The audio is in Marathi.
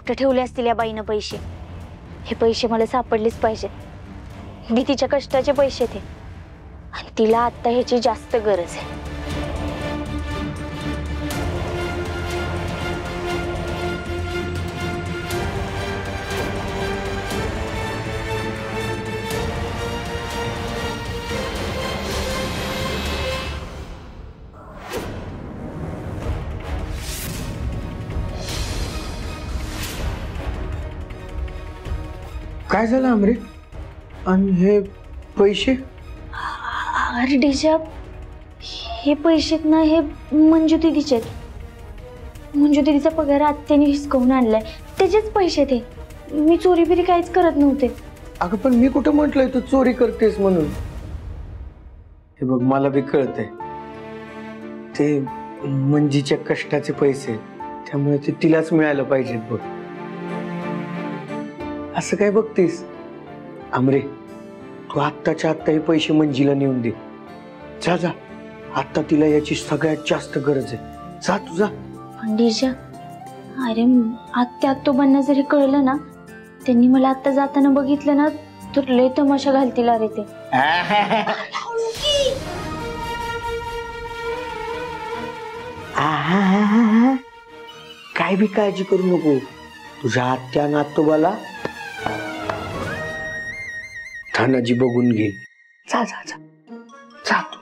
कुठे ठेवले असतील या बाईनं पैसे? हे पैसे मला सापडलेच पाहिजेत. मी तिच्या कष्टाचे पैसे ते, आणि तिला आता ह्याची जास्त गरज आहे. काय झालं आमरे? आणि हे पैसे? अरे डीजा, हे पैसे ना, हे मंजू दीदीचे. मंजू दीदीचा पगार आत्याने हिसकावून आणलाय, त्याचेच पैसे ते. मी चोरी बिरी काहीच करत नव्हते. अगं पण मी कुठं म्हटलंय तू चोरी करतेस म्हणून? हे बघ, मला बी कळतंय ते मंजीच्या कष्टाचे पैसे, त्यामुळे ते तिलाच मिळायला पाहिजेत बघ. असं काय बघतेस? आमरे, तू आत्ताच्या आत्ता हे पैसे मंजीला नेऊन दे. जा जा, आता तिला याची सगळ्यात जास्त गरज आहे. जा तू जा. पण डीजा, अरे आत्या आत्तोबांना जरी कळलं ना, त्यांनी मला आता जाताना बघितलं ना, तर लय तमाशा घालतील. अरे ते काय बी काळजी करू नको. तुझ्या आत्या नातोबाला थानाजी बघून घे. जा जा जा जा तू.